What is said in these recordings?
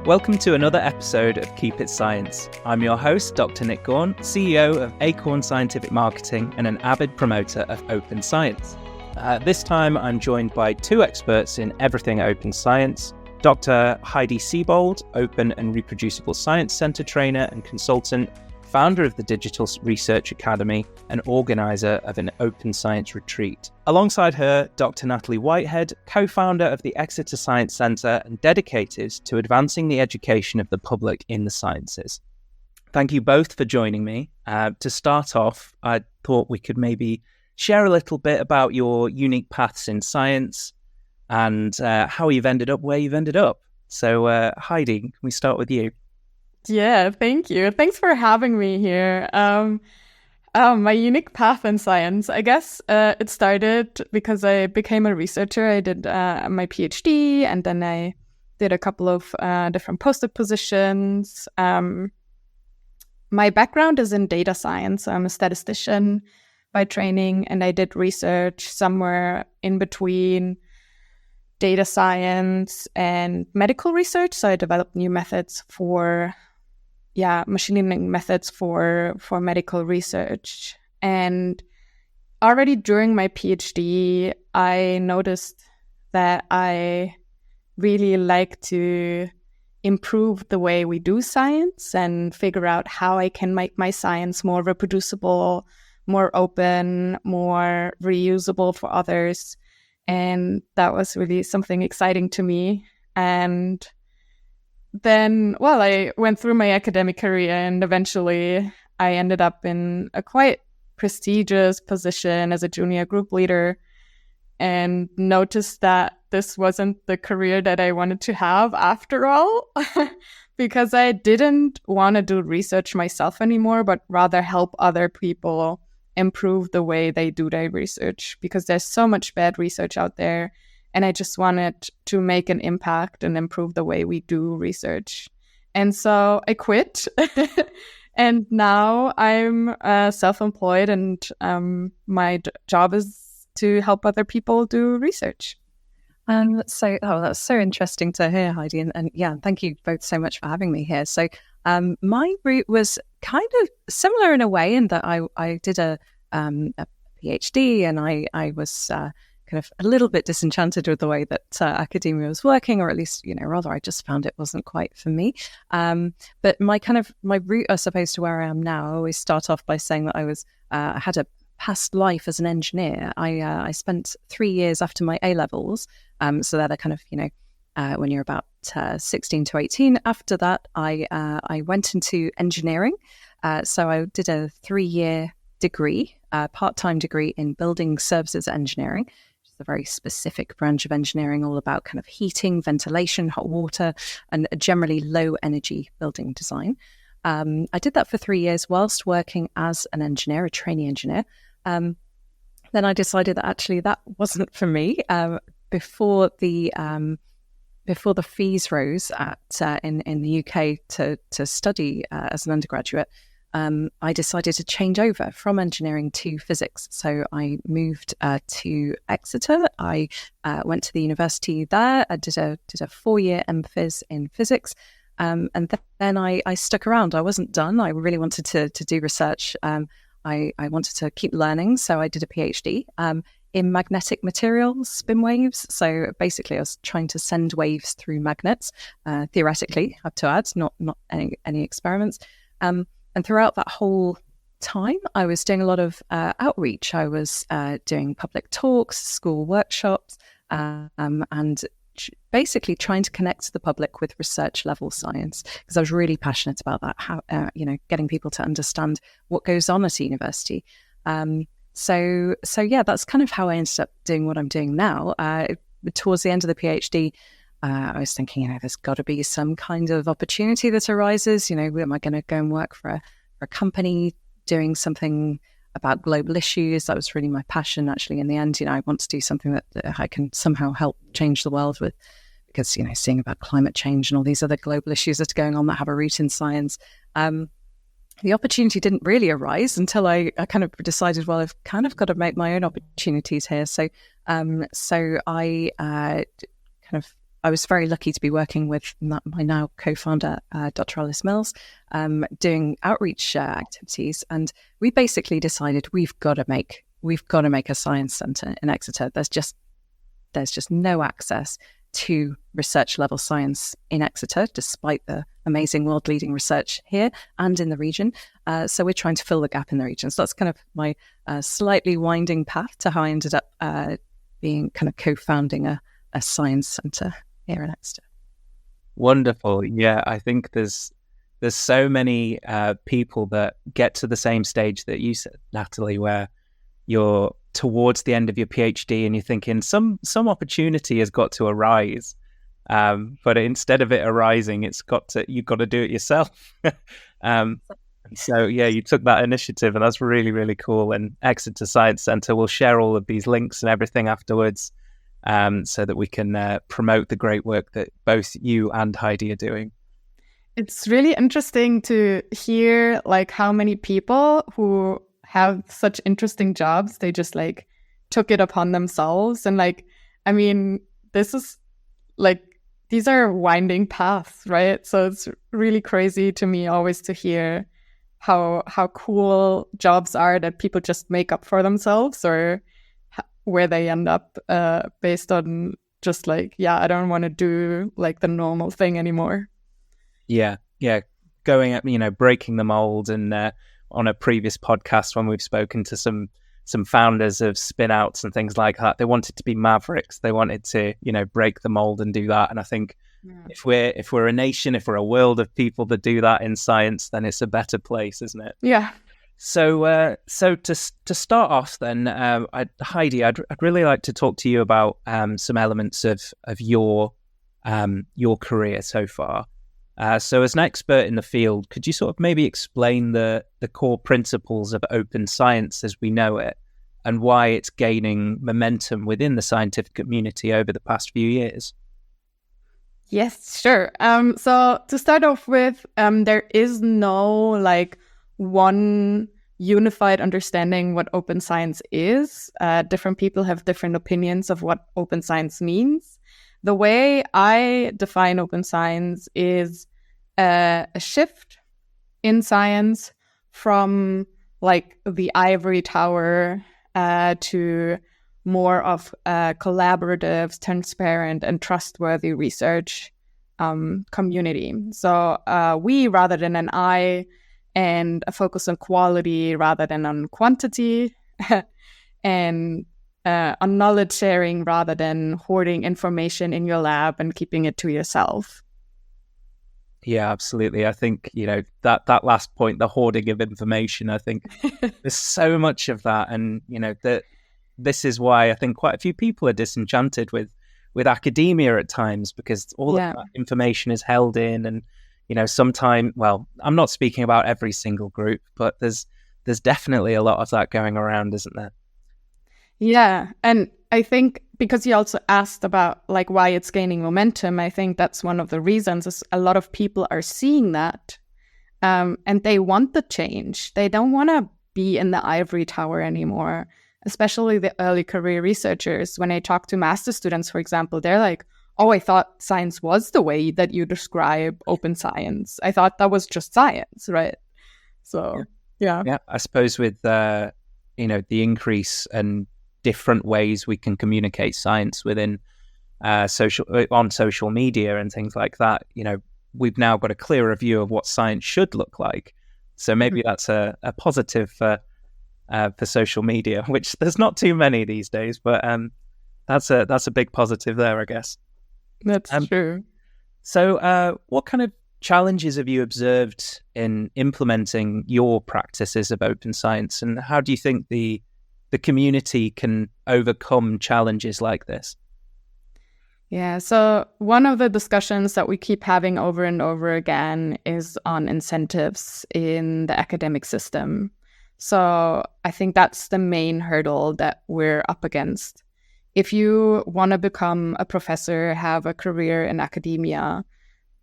Welcome to another episode of Keep It Science. I'm your host, Dr Nick Gaunt, CEO of Acorn Scientific Marketing and an avid promoter of open science. This time I'm joined by two experts in everything open science, Dr Heidi Seibold, Open and Reproducible Science Centre trainer and consultant, founder of the Digital Research Academy and organiser of an open science retreat. Alongside her, Dr Natalie Whitehead, co-founder of the Exeter Science Centre and dedicated to advancing the education of the public in the sciences. Thank you both for joining me. To start off, I thought we could maybe share a little bit about your unique paths in science and how you've ended up where you've ended up. So Heidi, can we start with you? Yeah, thank you. Thanks for having me here. My unique path in science, I guess it started because I became a researcher. I did my PhD and then I did a couple of different postdoc positions. My background is in data science. I'm a statistician by training, and I did research somewhere in between data science and medical research. So I developed new methods for machine learning methods for medical research. And already during my PhD, I noticed that I really like to improve the way we do science and figure out how I can make my science more reproducible, more open, more reusable for others. And that was really something exciting to me. And then, I went through my academic career and eventually I ended up in a quite prestigious position as a junior group leader and noticed that this wasn't the career that I wanted to have after all, because I didn't want to do research myself anymore, but rather help other people improve the way they do their research, because there's so much bad research out there. And I just wanted to make an impact and improve the way we do research. And so I quit. And now I'm self-employed and my job is to help other people do research. That's so interesting to hear, Heidi. And yeah, thank you both so much for having me here. So my route was kind of similar in a way in that I did a PhD and I was kind of a little bit disenchanted with the way that academia was working, or at least, rather I just found it wasn't quite for me. But my route, I suppose, to where I am now, I always start off by saying that I had a past life as an engineer. I spent 3 years after my A-levels. So they're kind of, when you're about 16 to 18. After that, I went into engineering. So I did a 3-year degree, part-time degree in building services engineering, which is a very specific branch of engineering, all about kind of heating, ventilation, hot water, and generally low energy building design. I did that for 3 years whilst working as an engineer, a trainee engineer. Then I decided that actually that wasn't for me. Before the fees rose in the UK to study as an undergraduate, I decided to change over from engineering to physics. So I moved to Exeter. I went to the university there. I did a 4-year MPhys in physics. And then I stuck around. I wasn't done. I really wanted to do research. I wanted to keep learning. So I did a PhD in magnetic materials, spin waves. So basically I was trying to send waves through magnets, theoretically, I have to add, not any experiments. And throughout that whole time, I was doing a lot of outreach. I was doing public talks, school workshops, and basically trying to connect the public with research level science, because I was really passionate about that, how getting people to understand what goes on at a university. So yeah, that's kind of how I ended up doing what I'm doing now. Towards the end of the PhD, I was thinking, there's got to be some kind of opportunity that arises. Am I going to go and work for a company doing something about global issues? That was really my passion, actually. In the end, I want to do something that I can somehow help change the world with, because, seeing about climate change and all these other global issues that are going on that have a root in science. The opportunity didn't really arise until I kind of decided, well, I've kind of got to make my own opportunities here. So I kind of I was very lucky to be working with my now co-founder, Dr. Alice Mills, doing outreach activities, and we basically decided we've got to make a science centre in Exeter. There's just no access to research level science in Exeter, despite the amazing world leading research here and in the region. So we're trying to fill the gap in the region. So that's kind of my slightly winding path to how I ended up being kind of co-founding a science centre here in Exeter. Wonderful. Yeah, I think there's so many people that get to the same stage that you said, Natalie, where you're towards the end of your PhD and you're thinking some opportunity has got to arise, but instead of it arising, you've got to do it yourself. So yeah, you took that initiative, and that's really, really cool. And Exeter Science Centre will share all of these links and everything afterwards, so that we can promote the great work that both you and Heidi are doing. It's really interesting to hear like how many people who have such interesting jobs, they just like took it upon themselves. And like, I mean, this is like, these are winding paths, right? So it's really crazy to me always to hear how cool jobs are that people just make up for themselves, or where they end up based on just like, yeah, I don't want to do like the normal thing anymore. Yeah. Going at, breaking the mold. And on a previous podcast, when we've spoken to some founders of spin outs and things like that, they wanted to be mavericks. They wanted to, break the mold and do that. And I think if we're a nation, if we're a world of people that do that in science, then it's a better place, isn't it? Yeah. So to start off, then, Heidi, I'd really like to talk to you about some elements of your career so far. So as an expert in the field, could you sort of maybe explain the core principles of open science as we know it, and why it's gaining momentum within the scientific community over the past few years? Yes, sure. So to start off with, there is no like one unified understanding what open science is. Different people have different opinions of what open science means. The way I define open science is a shift in science from like the ivory tower to more of collaborative, transparent, and trustworthy research community. So we, rather than an I, and a focus on quality rather than on quantity, and on knowledge sharing rather than hoarding information in your lab and keeping it to yourself. Yeah, absolutely. I think, that last point, the hoarding of information, I think there's so much of that. And, that this is why I think quite a few people are disenchanted with academia at times, because all of that information is held in. And, sometimes, well, I'm not speaking about every single group, but there's definitely a lot of that going around, isn't there? Yeah. And I think because you also asked about like why it's gaining momentum, I think that's one of the reasons is a lot of people are seeing that and they want the change. They don't want to be in the ivory tower anymore, especially the early career researchers. When I talk to master students, for example, they're like, oh, I thought science was the way that you describe open science. I thought that was just science, right? So, yeah. Yeah, I suppose with, the increase and different ways we can communicate science within on social media and things like that, we've now got a clearer view of what science should look like. So maybe that's a positive for social media, which there's not too many these days, but that's a big positive there, I guess. That's true. So what kind of challenges have you observed in implementing your practices of open science, and how do you think the community can overcome challenges like this? Yeah, so one of the discussions that we keep having over and over again is on incentives in the academic system. So I think that's the main hurdle that we're up against. If you want to become a professor, have a career in academia,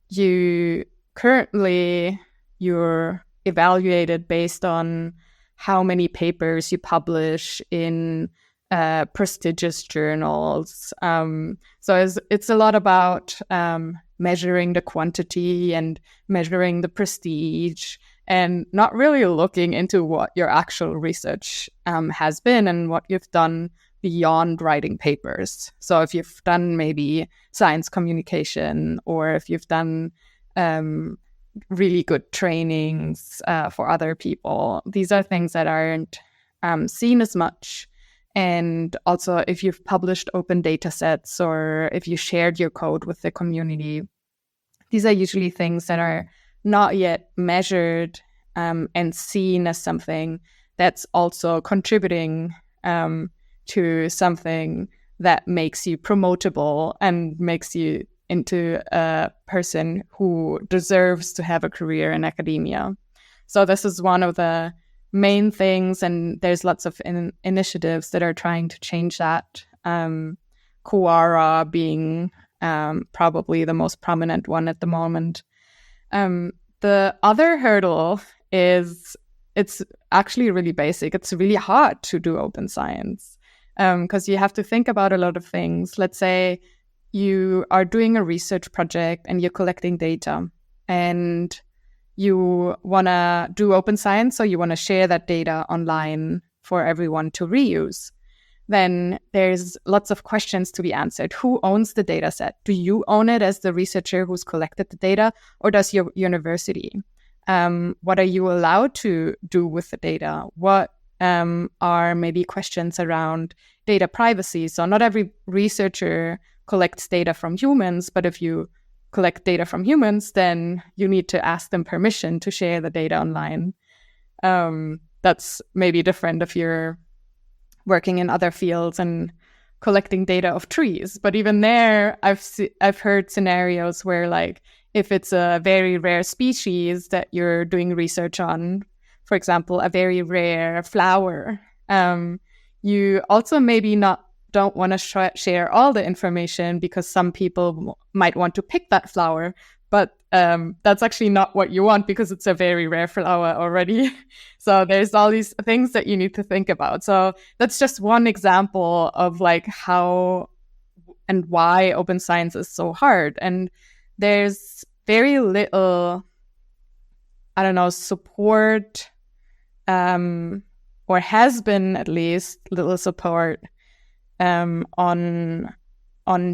you're evaluated based on how many papers you publish in prestigious journals. So it's a lot about measuring the quantity and measuring the prestige, and not really looking into what your actual research has been and what you've done beyond writing papers. So if you've done maybe science communication, or if you've done really good trainings for other people, these are things that aren't seen as much. And also, if you've published open data sets, or if you shared your code with the community, these are usually things that are not yet measured and seen as something that's also contributing to something that makes you promotable and makes you into a person who deserves to have a career in academia. So this is one of the main things, and there's lots of initiatives that are trying to change that. Quora being probably the most prominent one at the moment. The other hurdle is it's actually really basic. It's really hard to do open science because you have to think about a lot of things. Let's say you are doing a research project and you're collecting data, and you want to do open science, so you want to share that data online for everyone to reuse. Then there's lots of questions to be answered. Who owns the data set? Do you own it as the researcher who's collected the data, or does your university? What are you allowed to do with the data? What are maybe questions around data privacy? So not every researcher collects data from humans, but if you collect data from humans, then you need to ask them permission to share the data online. That's maybe different if you're working in other fields and collecting data of trees. But even there, I've heard scenarios where, like, if it's a very rare species that you're doing research on, for example, a very rare flower, you also maybe don't want to share all the information because some people might want to pick that flower. But that's actually not what you want because it's a very rare flower already. So there's all these things that you need to think about. So that's just one example of like how and why open science is so hard. And there's very little, support, or has been at least little support on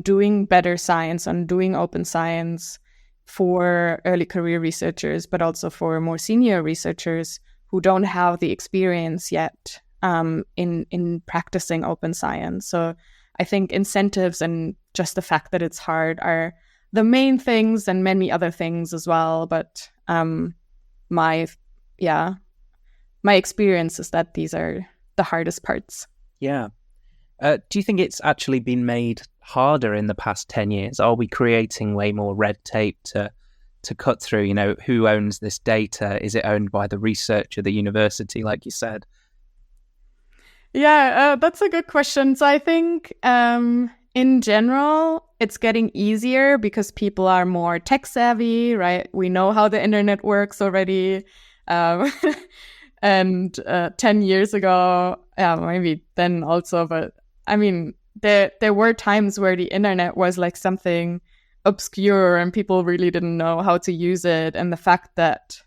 doing better science, on doing open science for early career researchers, but also for more senior researchers who don't have the experience yet in practicing open science. So I think incentives and just the fact that it's hard are the main things, and many other things as well. But my experience is that these are the hardest parts. Yeah. Do you think it's actually been made harder in the past 10 years? Are we creating way more red tape to cut through, who owns this data? Is it owned by the researcher, the university, like you said? Yeah, that's a good question. So I think in general, it's getting easier because people are more tech savvy, right? We know how the internet works already. And 10 years ago, maybe then also, but I mean, there were times where the internet was like something obscure and people really didn't know how to use it. And the fact that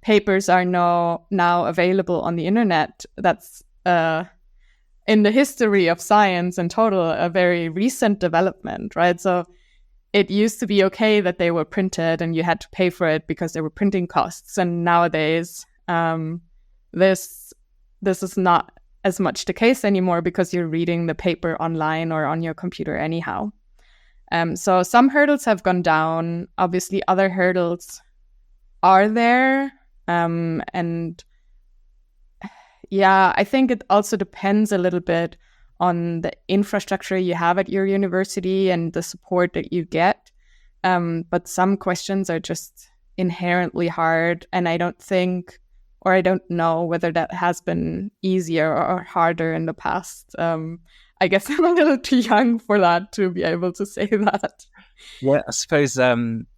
papers are now available on the internet, that's in the history of science in total, a very recent development, right? So it used to be okay that they were printed and you had to pay for it because there were printing costs. And nowadays, this is not as much the case anymore because you're reading the paper online or on your computer anyhow. So some hurdles have gone down. Obviously, other hurdles are there. And yeah, I think it also depends a little bit on the infrastructure you have at your university and the support that you get. But some questions are just inherently hard. And I don't think, or I don't know whether that has been easier or harder in the past. I guess I'm a little too young for that to be able to say that. Yeah, I suppose,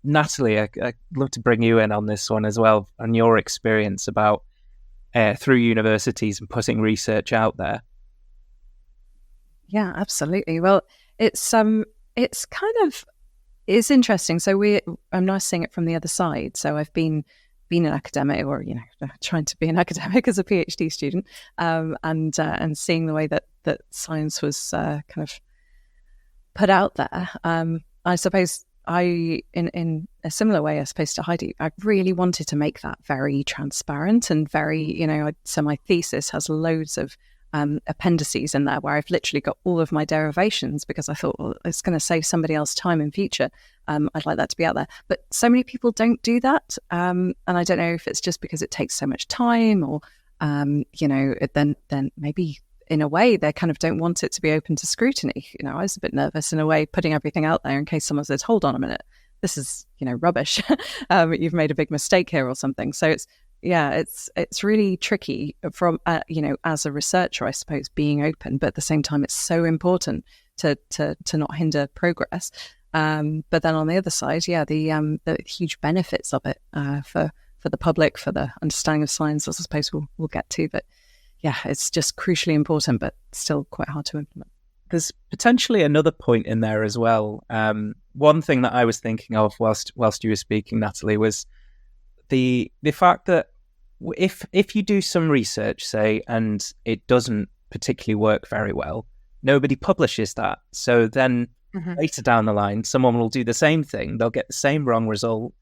Natalie, I'd love to bring you in on this one as well, on your experience about through universities and putting research out there. Yeah, absolutely. Well, it's it's interesting. So I'm now seeing it from the other side. So I've been an academic, or trying to be an academic as a PhD student, and seeing the way that science was kind of put out there. I suppose in a similar way, I suppose, to Heidi, I really wanted to make that very transparent and very, so my thesis has loads of appendices in there where I've literally got all of my derivations, because I thought, well, it's going to save somebody else time in future. I'd like that to be out there. But so many people don't do that. And I don't know if it's just because it takes so much time, or, then maybe in a way they kind of don't want it to be open to scrutiny. I was a bit nervous in a way, putting everything out there in case someone says, hold on a minute, this is, rubbish. You've made a big mistake here or something. So it's really tricky from, as a researcher, I suppose, being open, but at the same time, it's so important to not hinder progress. But then on the other side, the huge benefits of it for the public, for the understanding of science, I suppose we'll get to. But yeah, it's just crucially important, but still quite hard to implement. There's potentially another point in there as well. One thing that I was thinking of whilst you were speaking, Natalie, was the fact that if you do some research, say, and it doesn't particularly work very well, nobody publishes that. So then later down the line, someone will do the same thing. They'll get the same wrong result,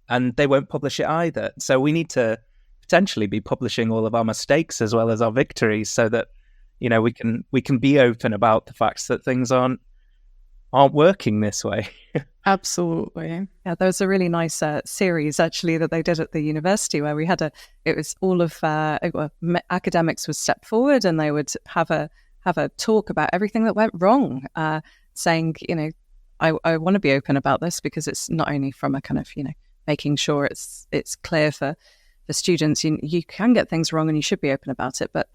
and they won't publish it either. So we need to potentially be publishing all of our mistakes as well as our victories, so that we can be open about the facts that things aren't working this way. Absolutely. Yeah, there was a really nice series actually that they did at the university where we had it was all of academics would step forward and they would have a talk about everything that went wrong, saying, I want to be open about this, because it's not only from a kind of, making sure it's clear for the students, you can get things wrong and you should be open about it. But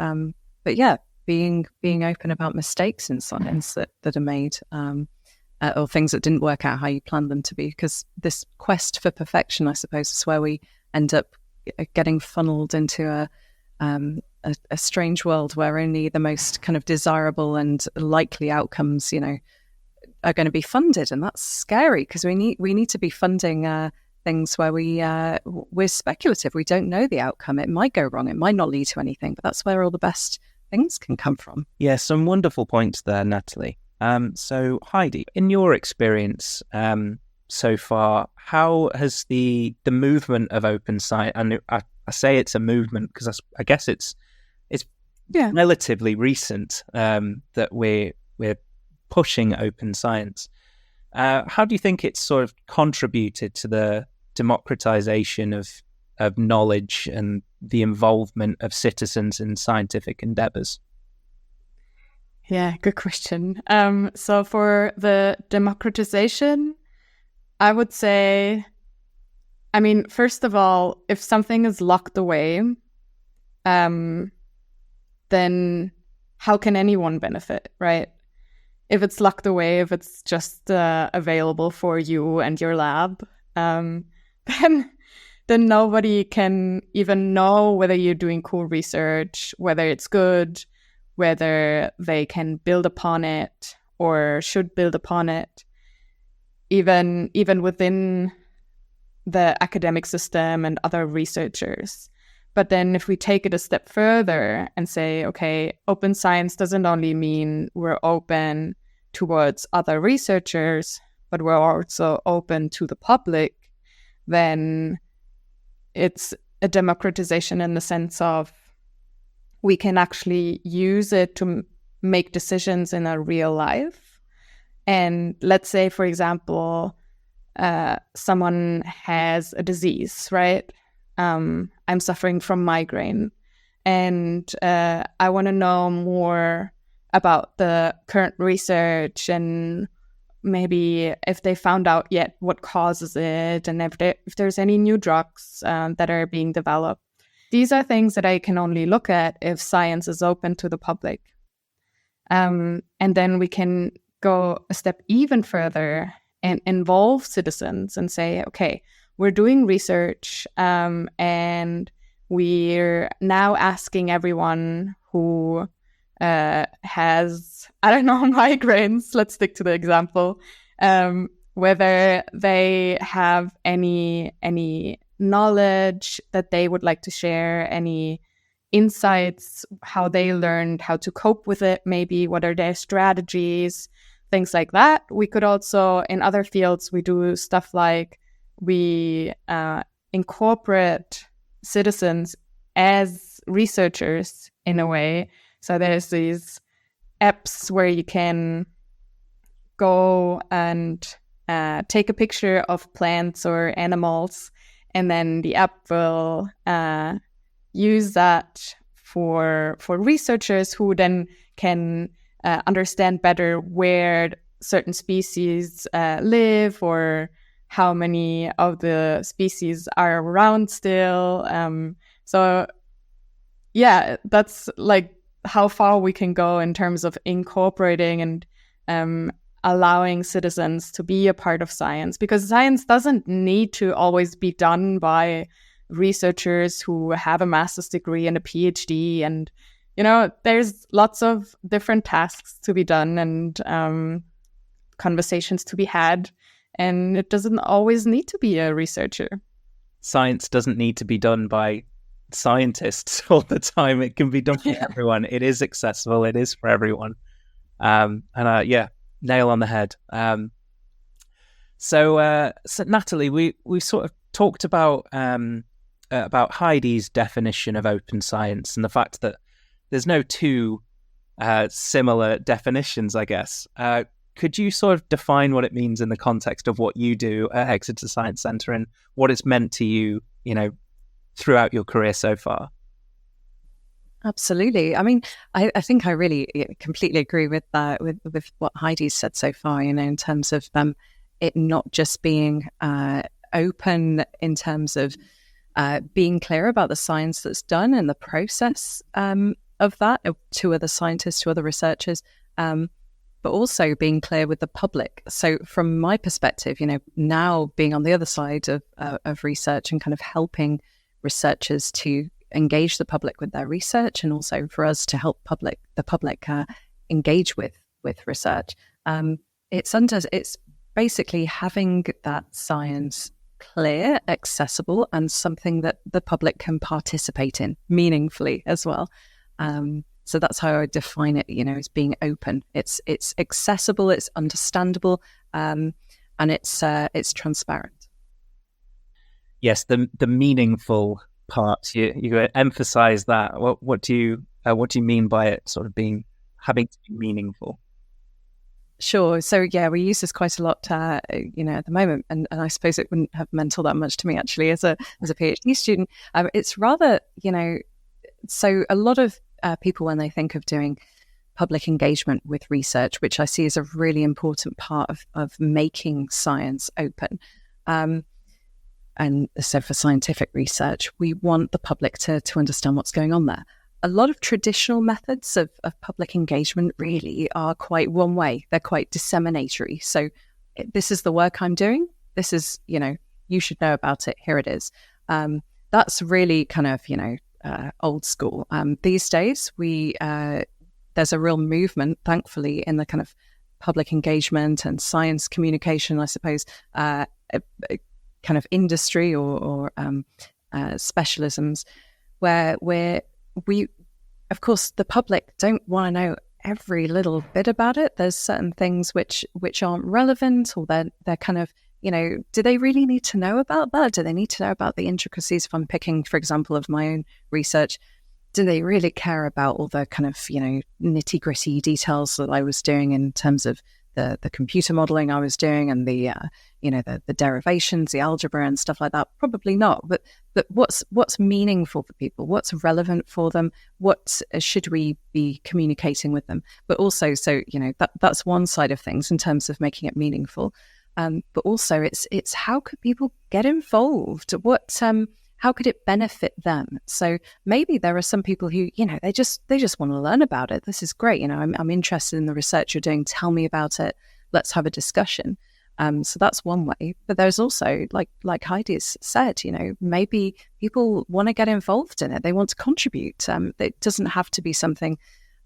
yeah, being open about mistakes in science that are made, or things that didn't work out how you planned them to be, because this quest for perfection, I suppose, is where we end up getting funneled into a strange world where only the most kind of desirable and likely outcomes, are going to be funded, and that's scary, because we need to be funding things where we're speculative. We don't know the outcome. It might go wrong. It might not lead to anything, but that's where all the best things can come from. Yeah, some wonderful points there, Natalie. So Heidi, in your experience so far, how has the movement of open science, and I say it's a movement because I guess it's relatively recent, that we're pushing open science. How do you think it's sort of contributed to the democratization of knowledge and the involvement of citizens in scientific endeavors? Yeah, good question. So for the democratization, I would say, first of all, if something is locked away, then how can anyone benefit, right? If it's locked away, if it's just available for you and your lab, then nobody can even know whether you're doing cool research, whether it's good, whether they can build upon it or should build upon it, even within the academic system and other researchers. But then if we take it a step further and say, okay, open science doesn't only mean we're open towards other researchers, but we're also open to the public, then it's a democratization in the sense of we can actually use it to make decisions in our real life. And let's say, for example, someone has a disease, right? I'm suffering from migraine, and I want to know more about the current research, and maybe if they found out yet what causes it, and if there's any new drugs that are being developed. These are things that I can only look at if science is open to the public. And then we can go a step even further and involve citizens and say, okay, we're doing research, and we're now asking everyone who has, I don't know, migraines, let's stick to the example, whether they have any knowledge that they would like to share, any insights, how they learned how to cope with it, maybe what are their strategies, things like that. We could also, in other fields, we do stuff like we incorporate citizens as researchers in a way. So there's these apps where you can go and take a picture of plants or animals, and then the app will use that for researchers who then can understand better where certain species live, or how many of the species are around still. So yeah, that's like how far we can go in terms of incorporating and allowing citizens to be a part of science, because science doesn't need to always be done by researchers who have a master's degree and a PhD. And, you know, there's lots of different tasks to be done and conversations to be had. And it doesn't always need to be a researcher. Science doesn't need to be done by scientists all the time. It can be done for everyone. It is accessible. It is for everyone. Yeah, nail on the head. So Natalie, we sort of talked about Heidi's definition of open science and the fact that there's no two similar definitions, I guess. Could you sort of define what it means in the context of what you do at Exeter Science Centre and what it's meant to you, you know, throughout your career so far? Absolutely. I mean, I think I really completely agree with that, with what Heidi's said so far, you know, in terms of it not just being open in terms of being clear about the science that's done and the process of that to other scientists, to other researchers, but also being clear with the public. So from my perspective, you know, now being on the other side of research and kind of helping researchers to engage the public with their research, and also for us to help the public engage with research. It's basically having that science clear, accessible, and something that the public can participate in meaningfully as well. So that's how I define it, you know, as being open. It's accessible, it's understandable, and it's transparent. Yes, the meaningful part. You emphasize that. What do you mean by it sort of having to be meaningful? Sure. So yeah, we use this quite a lot, you know, at the moment, and I suppose it wouldn't have meant all that much to me actually as a PhD student. It's rather, you know, so a lot of people, when they think of doing public engagement with research, which I see as a really important part of making science open. And so for scientific research, we want the public to understand what's going on there. A lot of traditional methods of public engagement really are quite one way. They're quite disseminatory. So this is the work I'm doing. This is, you know, you should know about it. Here it is. That's really kind of, you know, old school. These days, there's a real movement, thankfully, in the kind of public engagement and science communication, I suppose, kind of industry or specialisms, where we, of course, the public don't want to know every little bit about it. There's certain things which aren't relevant, or they're kind of, you know, do they really need to know about that? Do they need to know about the intricacies? If I'm picking, for example, of my own research, do they really care about all the kind of, you know, nitty gritty details that I was doing in terms of the computer modeling I was doing and the you know, the derivations, the algebra and stuff like that? Probably not. But what's meaningful for people? What's relevant for them? What should we be communicating with them? But also, so, you know, that's one side of things in terms of making it meaningful. But also, it's how could people get involved? How could it benefit them? So maybe there are some people who, you know, they just want to learn about it. This is great. You know, I'm interested in the research you're doing. Tell me about it. Let's have a discussion. So that's one way. But there's also, like Heidi's said, you know, maybe people want to get involved in it. They want to contribute. It doesn't have to be something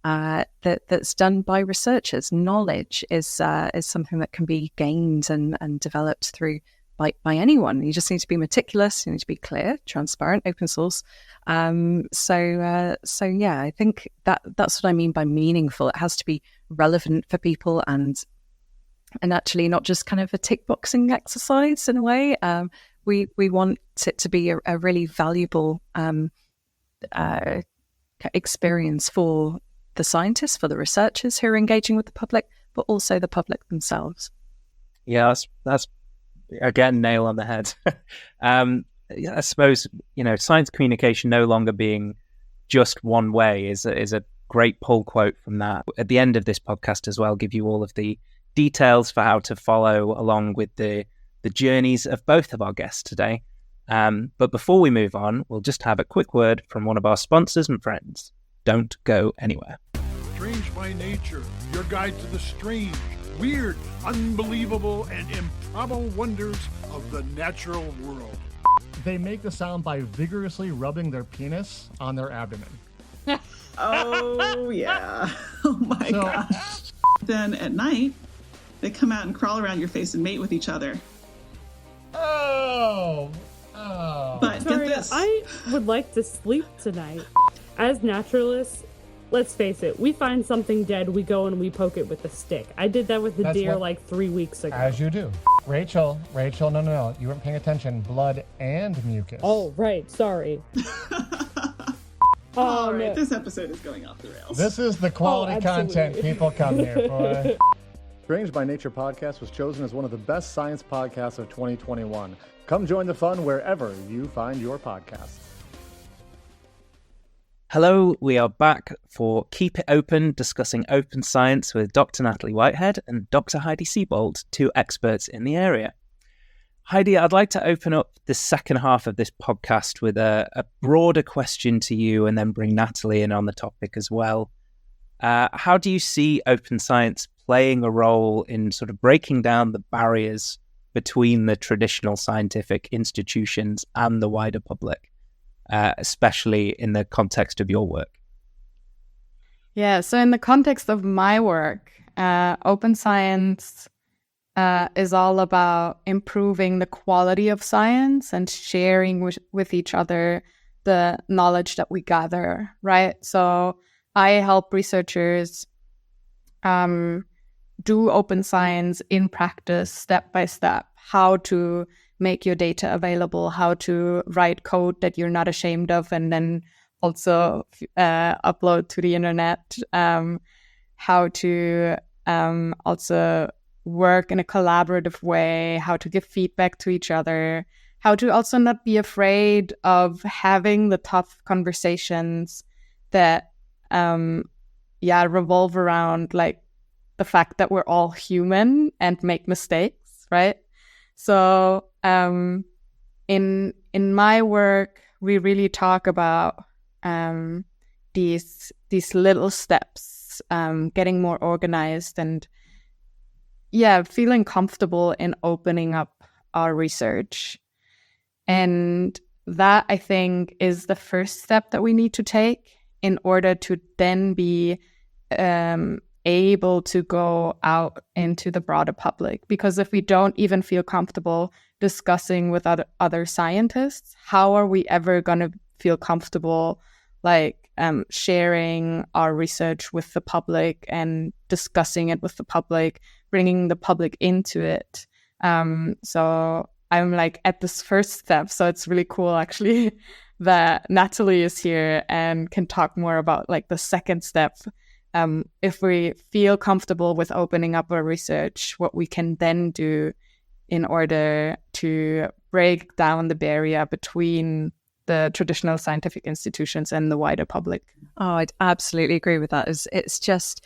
that's done by researchers. Knowledge is something that can be gained and developed through by anyone. You just need to be meticulous. You need to be clear, transparent, open source. So yeah, I think that's what I mean by meaningful. It has to be relevant for people and actually not just kind of a tick boxing exercise in a way. We want it to be a really valuable experience for the scientists, for the researchers who are engaging with the public, but also the public themselves. Yeah, that's again, nail on the head. I suppose, science communication no longer being just one way is a great pull quote from that. At the end of this podcast as well, give you all of the details for how to follow along with the journeys of both of our guests today. But before we move on, we'll just have a quick word from one of our sponsors and friends. Don't go anywhere. Strange by Nature, your guide to the strange, weird, unbelievable, and improbable wonders of the natural world. They make the sound by vigorously rubbing their penis on their abdomen. Oh, yeah. Oh, my gosh. Then at night, they come out and crawl around your face and mate with each other. Oh. But Sorry, get this. I would like to sleep tonight. As naturalists, let's face it, we find something dead, we go and we poke it with a stick. I did that with the deer like 3 weeks ago. As you do. Rachel, no. You weren't paying attention. Blood and mucus. Oh, right. Sorry. All right, this episode is going off the rails. This is the quality content people come here for. Strange by Nature podcast was chosen as one of the best science podcasts of 2021. Come join the fun wherever you find your podcasts. Hello, we are back for Keep It Open, discussing open science with Dr. Natalie Whitehead and Dr. Heidi Seibold, two experts in the area. Heidi, I'd like to open up the second half of this podcast with a broader question to you and then bring Natalie in on the topic as well. How do you see open science playing a role in sort of breaking down the barriers between the traditional scientific institutions and the wider public? Especially in the context of your work? Yeah, so in the context of my work, open science is all about improving the quality of science and sharing with each other the knowledge that we gather, right? So I help researchers do open science in practice, step by step, how to make your data available, how to write code that you're not ashamed of and then also upload to the internet, how to also work in a collaborative way, how to give feedback to each other, how to also not be afraid of having the tough conversations that revolve around like the fact that we're all human and make mistakes, right? So in my work, we really talk about these little steps, getting more organized and feeling comfortable in opening up our research. And that, I think, is the first step that we need to take in order to then be able to go out into the broader public. Because if we don't even feel comfortable discussing with other scientists, how are we ever going to feel comfortable sharing our research with the public and discussing it with the public, bringing the public into it? So I'm at this first step. So it's really cool actually that Natalie is here and can talk more about the second step. If we feel comfortable with opening up our research, what we can then do in order to break down the barrier between the traditional scientific institutions and the wider public. Oh, I'd absolutely agree with that. It's just,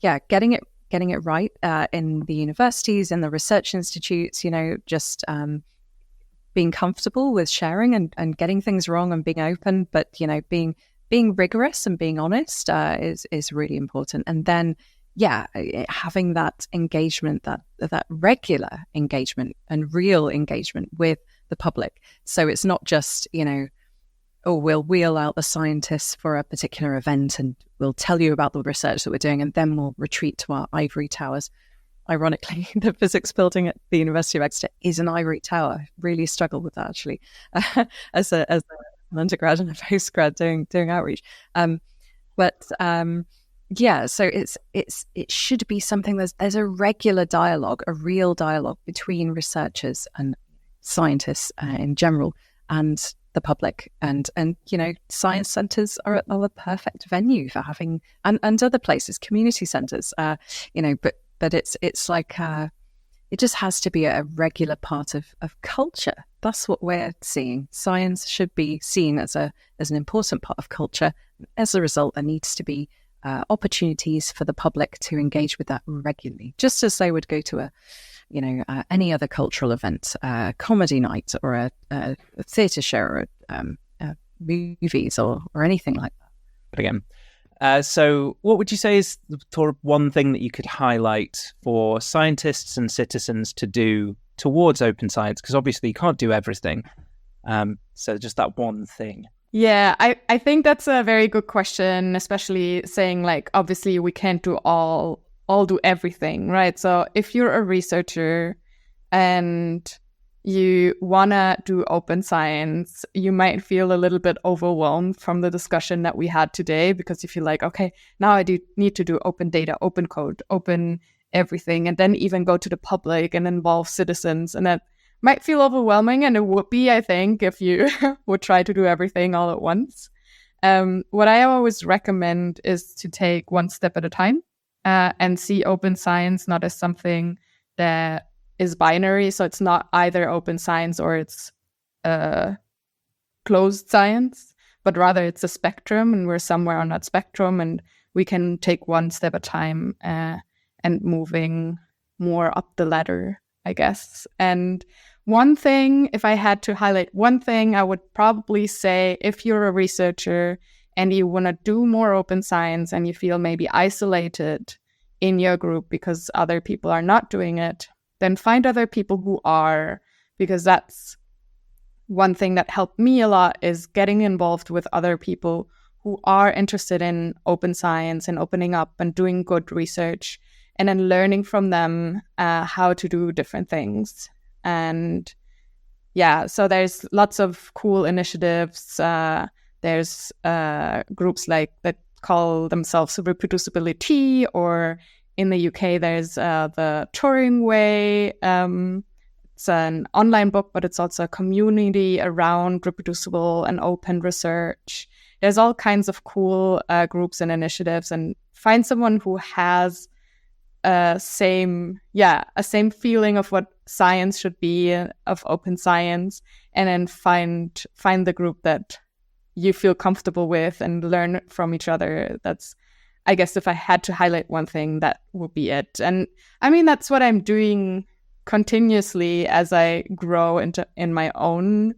getting it right in the universities and the research institutes, just being comfortable with sharing and getting things wrong and being open, but, being rigorous and being honest is really important. And then, having that engagement, that regular engagement and real engagement with the public. So it's not just, or we'll wheel out the scientists for a particular event and we'll tell you about the research that we're doing, and then we'll retreat to our ivory towers. Ironically, the physics building at the University of Exeter is an ivory tower. I really struggled with that, actually, as an undergrad and a postgrad doing outreach. So it should be something. There's a regular dialogue, a real dialogue between researchers and scientists in general, and the public, and science centres are the perfect venue for having, and other places, community centres, but it's like it just has to be a regular part of culture. That's what we're seeing. Science should be seen as an important part of culture. As a result, there needs to be opportunities for the public to engage with that regularly, just as they would go to any other cultural event, a comedy night or a theatre show or movies or anything like that. But again, so what would you say is the sort of one thing that you could highlight for scientists and citizens to do towards open science? Because obviously you can't do everything. So just that one thing. Yeah, I think that's a very good question, especially saying like, obviously we can't do all do everything, right? So if you're a researcher and you want to do open science, you might feel a little bit overwhelmed from the discussion that we had today, because you feel like, okay, now I do need to do open data, open code, open everything, and then even go to the public and involve citizens. And that might feel overwhelming, and it would be, I think, if you would try to do everything all at once. What I always recommend is to take one step at a time and see open science not as something that is binary. So it's not either open science or it's closed science, but rather it's a spectrum, and we're somewhere on that spectrum, and we can take one step at a time and moving more up the ladder, I guess. And one thing, if I had to highlight one thing, I would probably say, if you're a researcher and you want to do more open science and you feel maybe isolated in your group because other people are not doing it, then find other people who are, because that's one thing that helped me a lot, is getting involved with other people who are interested in open science and opening up and doing good research, and then learning from them how to do different things. And yeah, so there's lots of cool initiatives. There's groups like that call themselves Reproducibility, or in the UK, there's the Turing Way. It's an online book, but it's also a community around reproducible and open research. There's all kinds of cool groups and initiatives, and find someone who has a same feeling of what science should be, of open science, and then find the group that you feel comfortable with and learn from each other. That's, I guess, if I had to highlight one thing, that would be it. And I mean, that's what I'm doing continuously as I grow in my own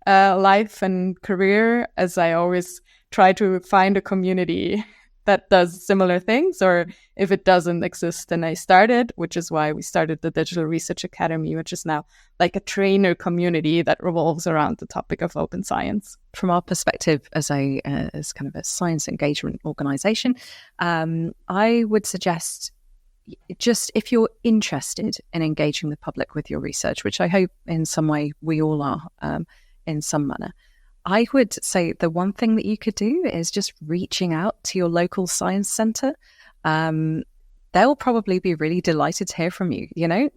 life and career, as I always try to find a community that does similar things, or if it doesn't exist, then I started, which is why we started the Digital Research Academy, which is now like a trainer community that revolves around the topic of open science. From our perspective as kind of a science engagement organization, I would suggest, just if you're interested in engaging the public with your research, which I hope in some way we all are, in some manner, I would say the one thing that you could do is just reaching out to your local science centre. They'll probably be really delighted to hear from you.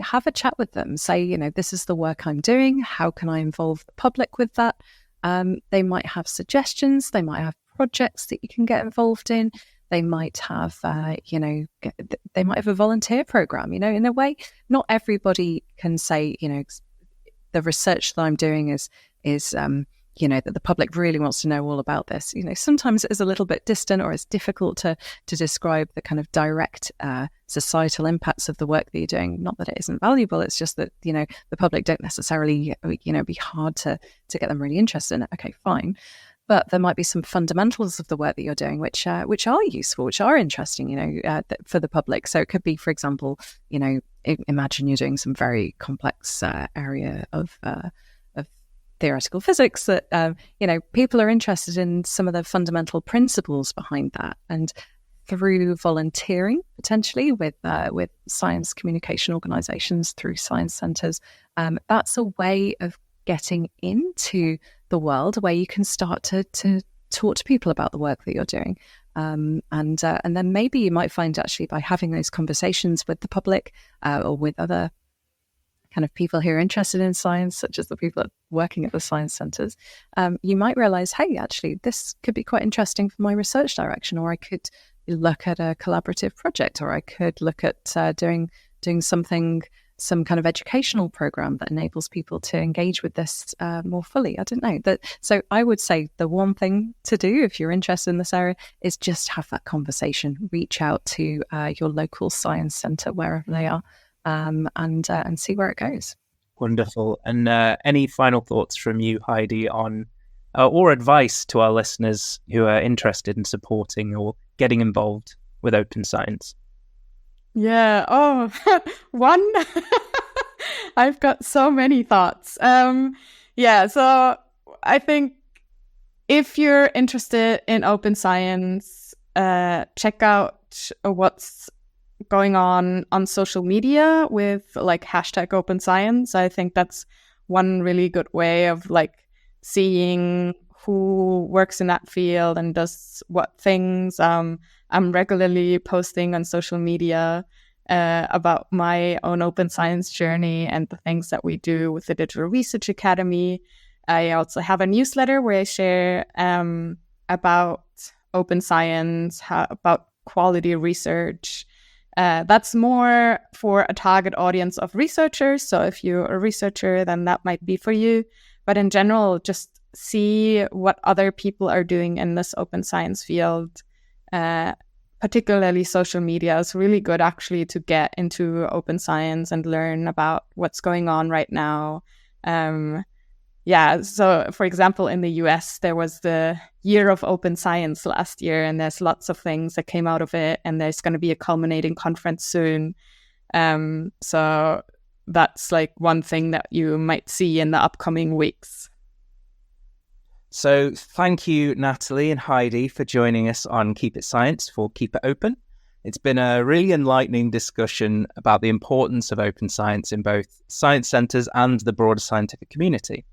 Have a chat with them. Say, this is the work I'm doing. How can I involve the public with that? They might have suggestions. They might have projects that you can get involved in. They might have, they might have a volunteer program. In a way, not everybody can say, the research that I'm doing is that the public really wants to know all about this. Sometimes it is a little bit distant, or it's difficult to describe the kind of direct societal impacts of the work that you're doing. Not that it isn't valuable, it's just that, the public don't necessarily, be hard to get them really interested in it. Okay, fine. But there might be some fundamentals of the work that you're doing which are useful, which are interesting, for the public. So it could be, for example, imagine you're doing some very complex area of theoretical physics, that people are interested in some of the fundamental principles behind that, and through volunteering potentially with science communication organizations, through science centers, that's a way of getting into the world where you can start to talk to people about the work that you're doing. And then maybe you might find, actually, by having those conversations with the public or with other kind of people who are interested in science, such as the people working at the science centers, you might realize, hey, actually, this could be quite interesting for my research direction, or I could look at a collaborative project, or I could look at doing something, some kind of educational program that enables people to engage with this more fully. I don't know. So I would say the one thing to do if you're interested in this area is just have that conversation. Reach out to your local science centre, wherever they are, and see where it goes. Wonderful. And any final thoughts from you, Heidi, on or advice to our listeners who are interested in supporting or getting involved with open science? Yeah. Oh, one. I've got so many thoughts. So I think if you're interested in open science, check out what's going on social media with like hashtag open science. I think that's one really good way of like seeing who works in that field and does what things. I'm regularly posting on social media about my own open science journey and the things that we do with the Digital Research Academy. I also have a newsletter where I share about open science, about quality research. That's more for a target audience of researchers. So if you're a researcher, then that might be for you. But in general, just see what other people are doing in this open science field. Particularly social media is really good actually to get into open science and learn about what's going on right now. So for example, in the US, there was the Year of Open Science last year, and there's lots of things that came out of it, and there's going to be a culminating conference soon. So that's like one thing that you might see in the upcoming weeks. So thank you, Natalie and Heidi, for joining us on Keep It Science for Keep It Open. It's been a really enlightening discussion about the importance of open science in both science centres and the broader scientific community.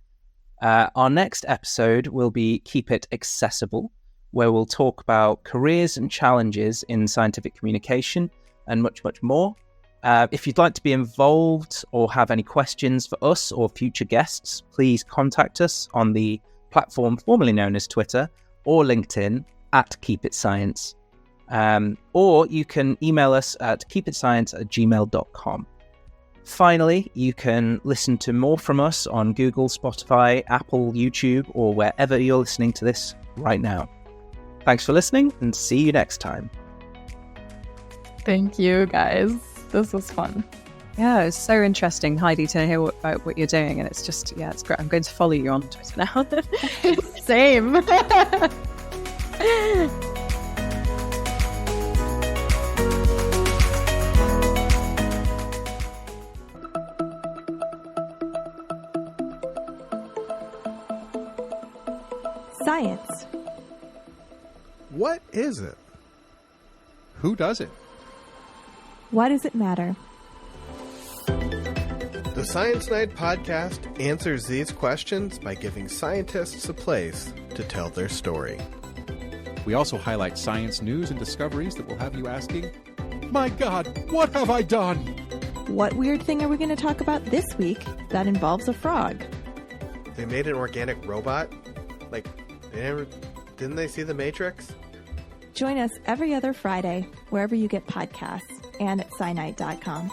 Our next episode will be Keep It Accessible, where we'll talk about careers and challenges in scientific communication and much, much more. If you'd like to be involved or have any questions for us or future guests, please contact us on the platform formerly known as Twitter or LinkedIn at Keep It Science. Or you can email us at keepitscience@gmail.com. Finally, you can listen to more from us on Google, Spotify, Apple, YouTube, or wherever you're listening to this right now. Thanks for listening, and see you next time. Thank you, guys. This was fun. Yeah, it's so interesting, Heidi, to hear about what you're doing. And it's just, it's great. I'm going to follow you on Twitter now. Same. Science. What is it? Who does it? Why does it matter? The Science Night podcast answers these questions by giving scientists a place to tell their story. We also highlight science news and discoveries that will have you asking, My God, what have I done? What weird thing are we going to talk about this week that involves a frog? They made an organic robot? Didn't they see The Matrix? Join us every other Friday, wherever you get podcasts, and at scinite.com.